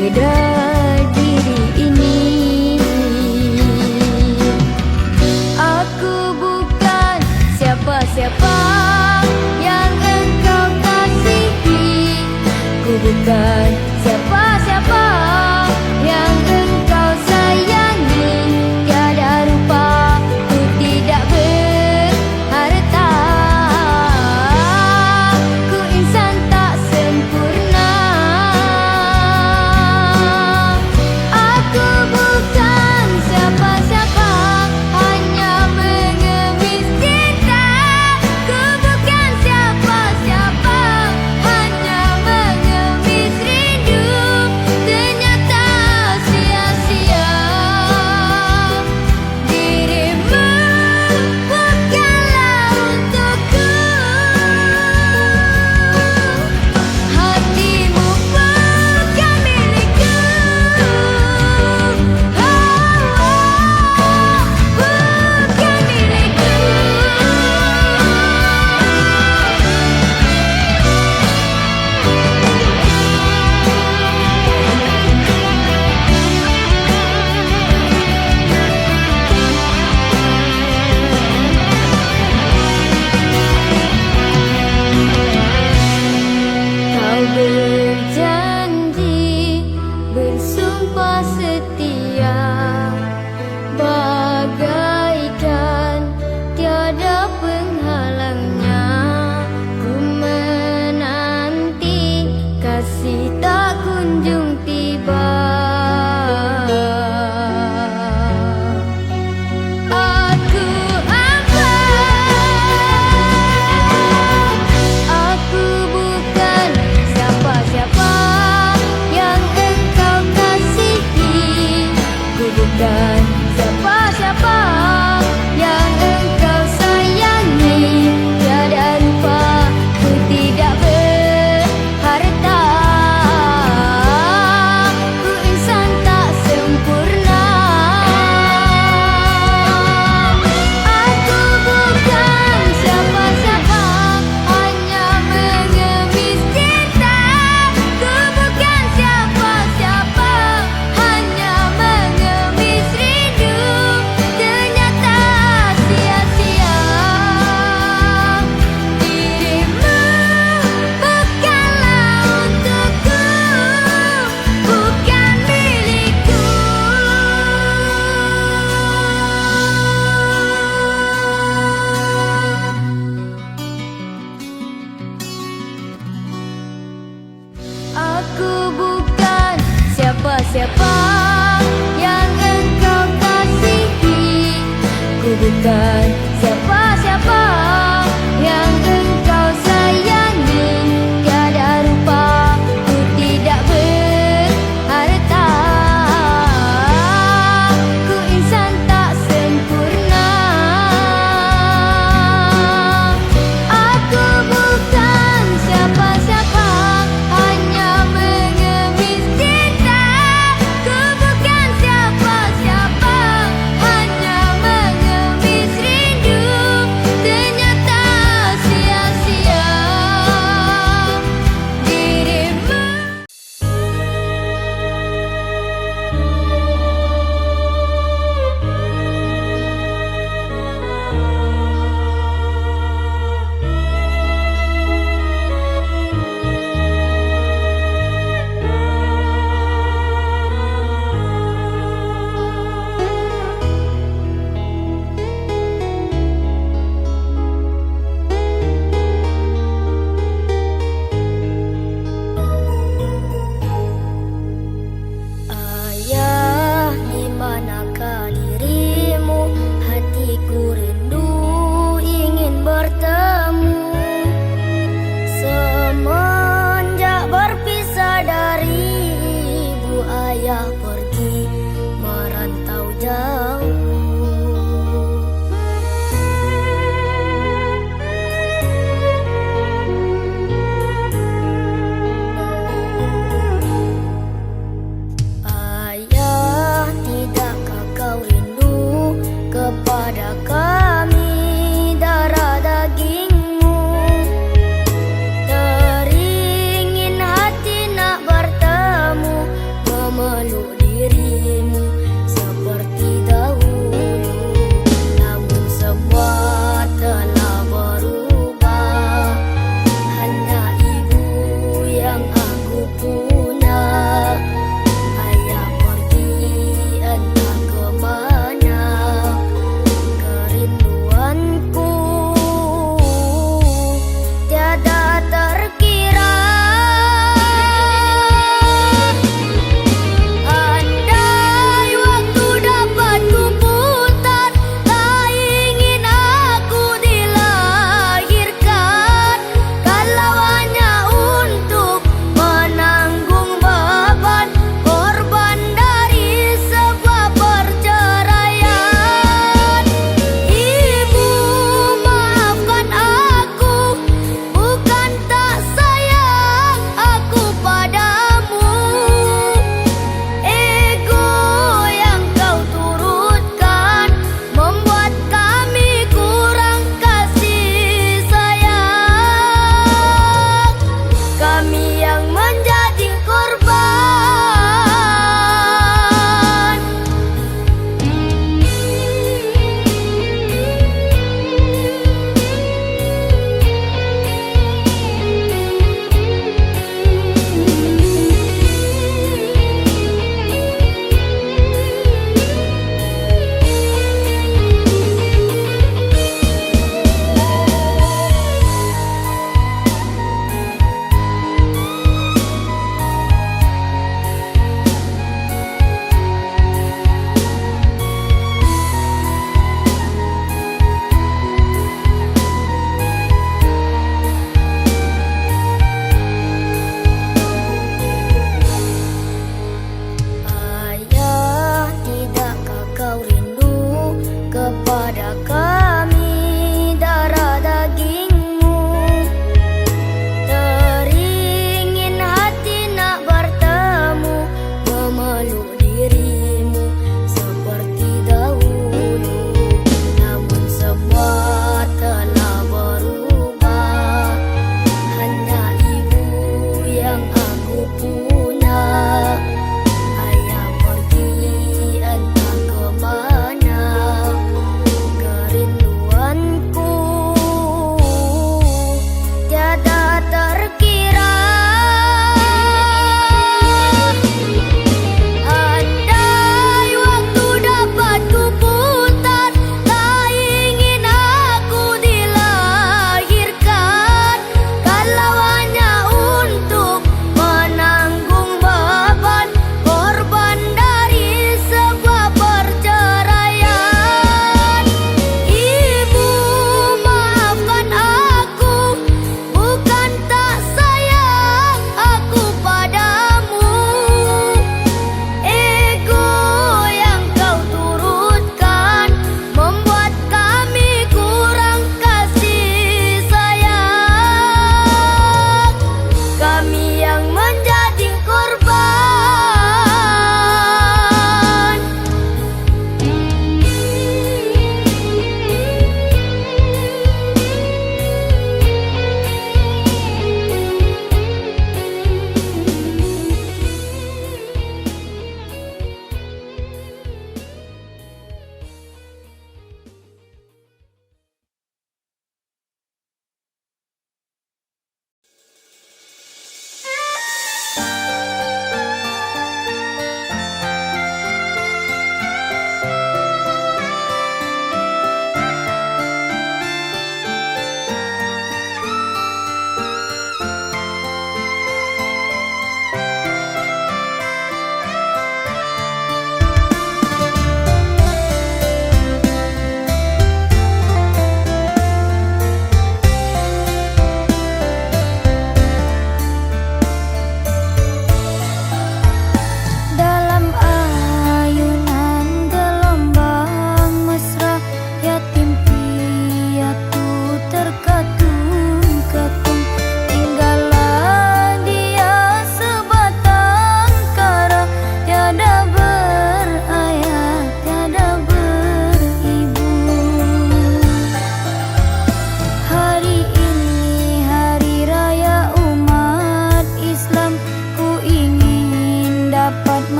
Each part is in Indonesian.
kedai diri ini. Aku bukan siapa-siapa yang engkau kasihi. Ku bukan siapa-siapa yang engkau sayangi. Tiada rupa ku tidak berharta. Ku insan tak sempurna. Aku bukan siapa-siapa, hanya mengemis cinta. Ku bukan siapa-siapa, hanya mengemis rindu. Ternyata sia-sia. Dirimu bukanlah untukku. Hatimu bukan milikku. Bukan milikku. Kau berjanji, bersumpah setia, bagaikan tiada penghalangnya. Ku menanti, kasih tak kunjung tiba. Aku hamba, aku bukan siapa-siapa yang engkau kasihi. Ku bukan siapa-siapa yang engkau sayangi. Tiada rupa ku tidak berharta. Ku insan tak sempurna. Aku bukan siapa-siapa, hanya mengemis cinta. Ku bukan siapa-siapa, hanya mengemis rindu. Ternyata sia-sia. Dirimu bukanlah untukku, bukan milikku. Aku bukan siapa-siapa yang engkau kasihi. Ku bukan siapa-siapa yang engkau sayangi. Tiada rupa ku tidak berharta. Ku insan tak sempurna. Aku bukan siapa-siapa, hanya mengemis cinta. Ku bukan siapa-siapa, hanya mengemis rindu.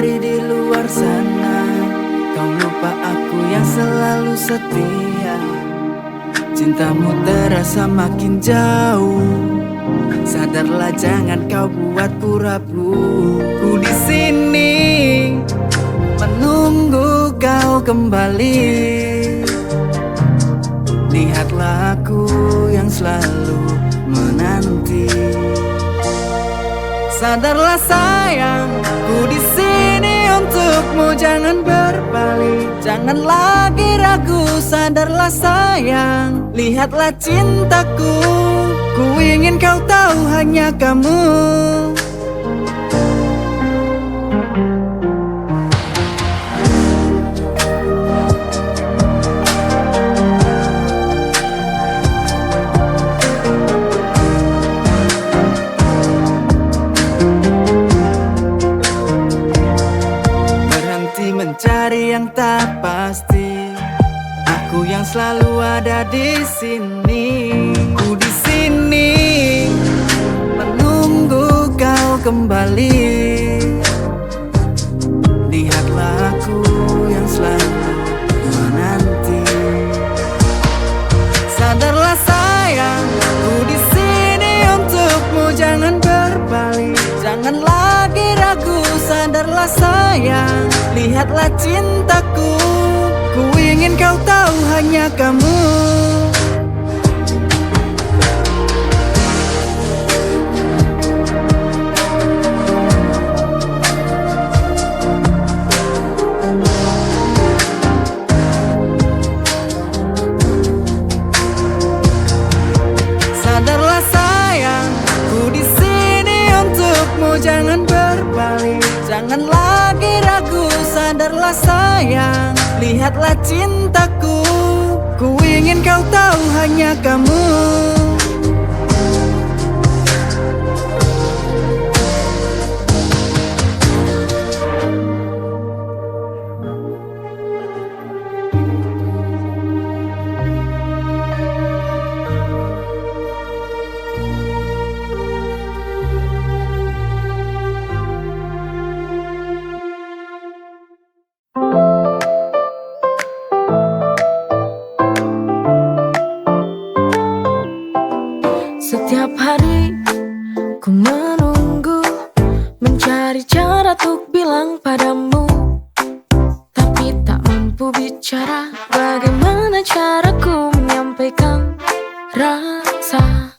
mencari di luar sana. Kau lupa aku yang selalu setia. Cintamu terasa makin jauh. Sadarlah, jangan kau buatku rapuh. Ku di sini menunggu kau kembali. Lihatlah aku yang selalu menanti. Sadarlah sayang, ku di sini untukmu, jangan berbalik, jangan lagi ragu. Sadarlah sayang, lihatlah cintaku, ku ingin kau tahu hanya kamu. Mencari yang tak pasti, aku yang selalu ada di sini. Ku di sini menunggu kau kembali. Lihatlah aku yang selalu menanti. Sadarlah sayang, ku di sini untukmu, jangan berbalik, jangan lagi ragu. Sadarlah sayang, lihatlah cintaku, ku ingin kau tahu hanya kamu. Sadarlah sayang, ku di sini untukmu, jangan berbalik, jangan lagi ragu. Sadarlah sayang, lihatlah cintaku, ku ingin kau tahu hanya kamu. Setiap hari ku menunggu, mencari cara untuk bilang padamu, tapi tak mampu bicara. Bagaimana caraku menyampaikan rasa?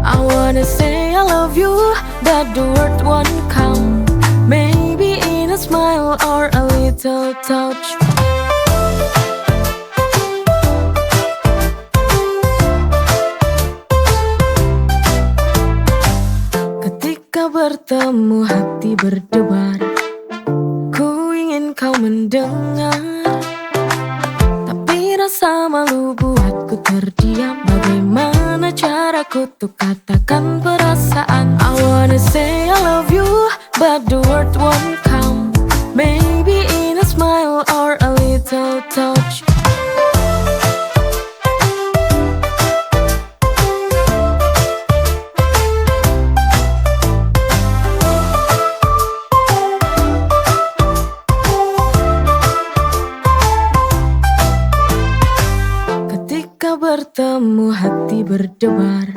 I wanna say I love you, but the word won't come. Maybe in a smile or a little touch. Ketika bertemu hati berdebar, ku ingin kau mendengar, tapi rasa malu buatku terdiam. Bagaimana caraku untuk katakan perasaan? I wanna say I love you, but the word won't come. Maybe in a smile or a little touch. Bertemu hati berdebar,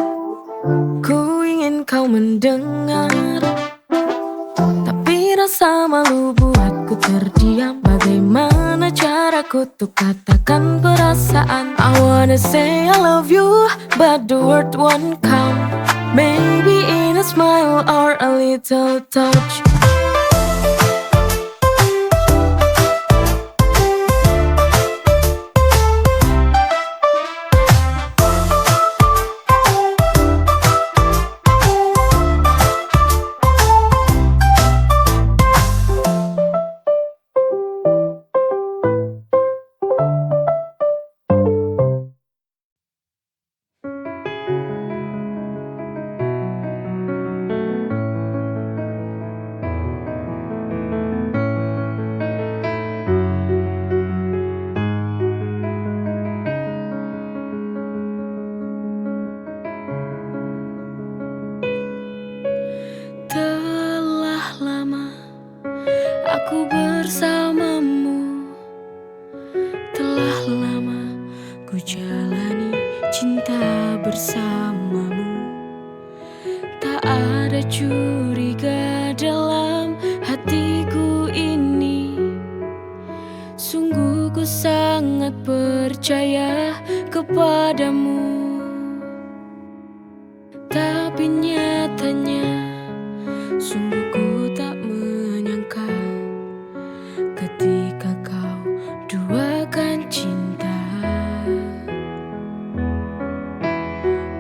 ku ingin kau mendengar, tapi rasa malu buatku terdiam. Bagaimana caraku untuk katakan perasaan? I wanna say I love you, but the word won't come. Maybe in a smile or a little touch. Aku bersamamu. Telah lama ku jalani cinta bersamamu. Tak ada curiga dalam hatiku ini. Sungguh ku sangat percaya kepadamu. Tapi nyatanya sungguh ku tak menyangka ketika kau duakan cinta.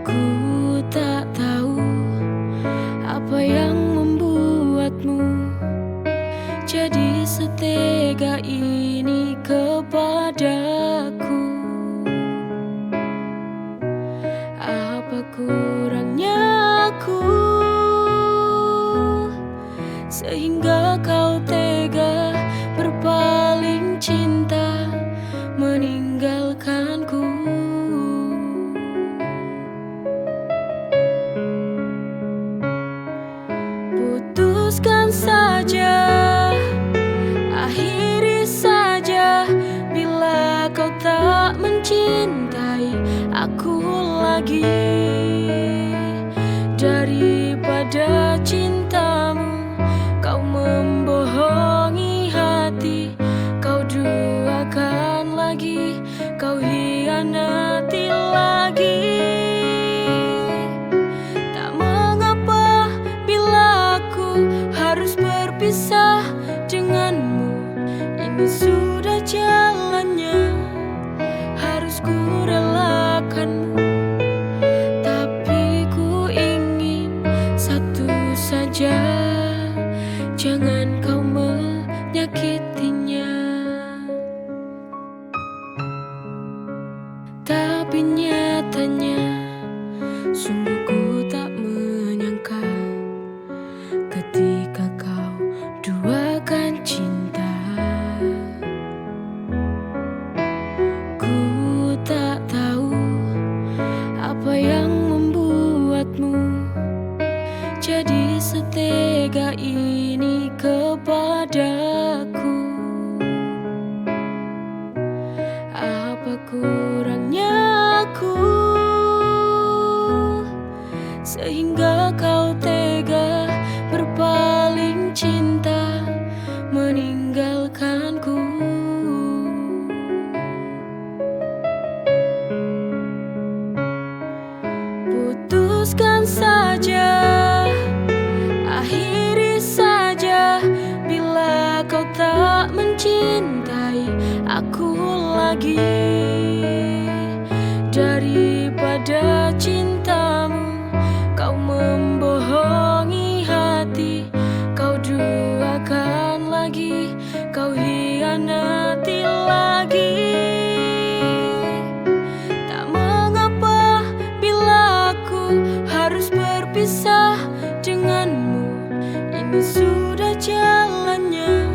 Ku tak tahu apa yang membuatmu jadi setega ini kepadaku. Apa kurangnya aku sehingga kau tega berpaling cinta meninggalkanku. Putuskan saja, akhiri saja bila kau tak mencintai aku lagi. Daripada cintamu kau membohongi hati, kau duakan lagi, kau hianati lagi. Tak mengapa bila aku harus berpisah denganmu. Ini sudah jalannya, harus ku relakanmu. Tapi ku ingin satu saja, jangan kau menyakitinya. Tapi nyatanya sungguh ku tak menyangka ketika kau duakan cinta. Ku tak tahu apa yang membuatmu jadi setega ini kepadaku. Apa kurangnya aku sehingga kau tega berpaling cinta meninggalkanku. Putuskan saja, akhiri saja bila kau tak mencintai aku lagi. Daripada cintamu kau membohongi hati, kau duakan lagi, kau hianati lagi. Tak mengapa bila aku harus berpisah denganmu. Ini sudah jalannya,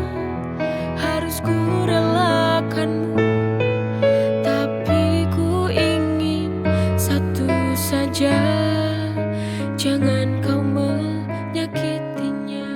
harus ku relakanmu. Tapi ku ingin satu saja, jangan kau menyakitinya.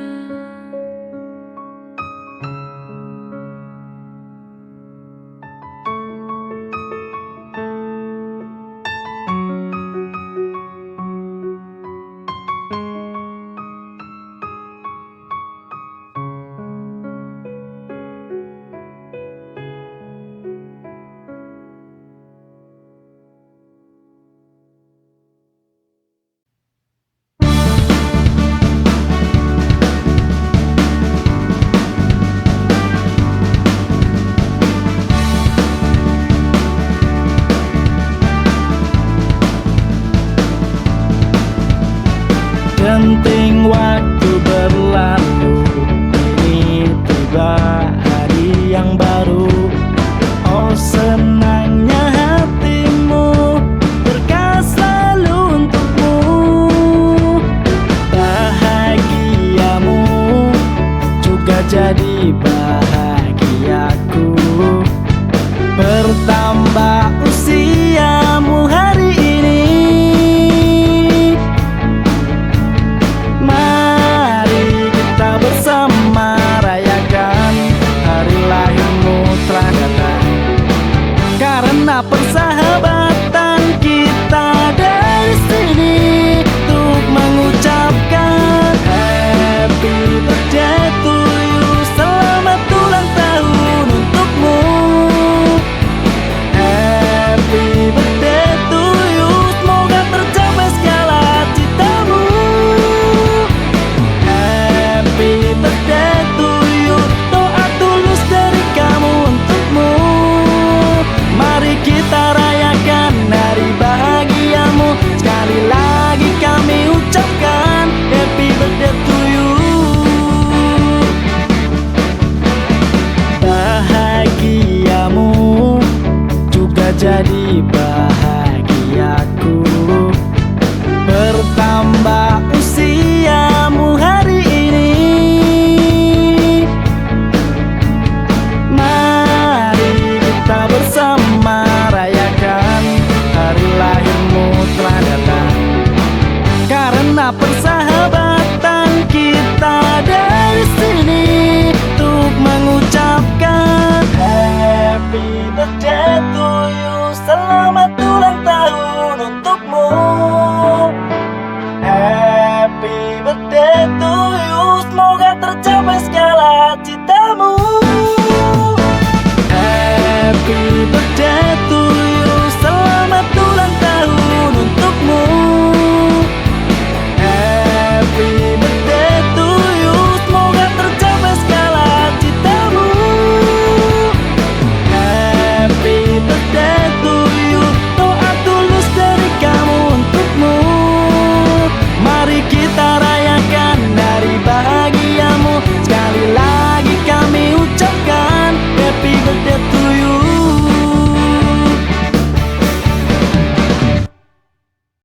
Karena persahabatan kita dari sini untuk mengucapkan Happy birthday to you. Selamat ulang tahun untukmu. Happy birthday to you. Semoga tercapai segala citamu. Happy birthday to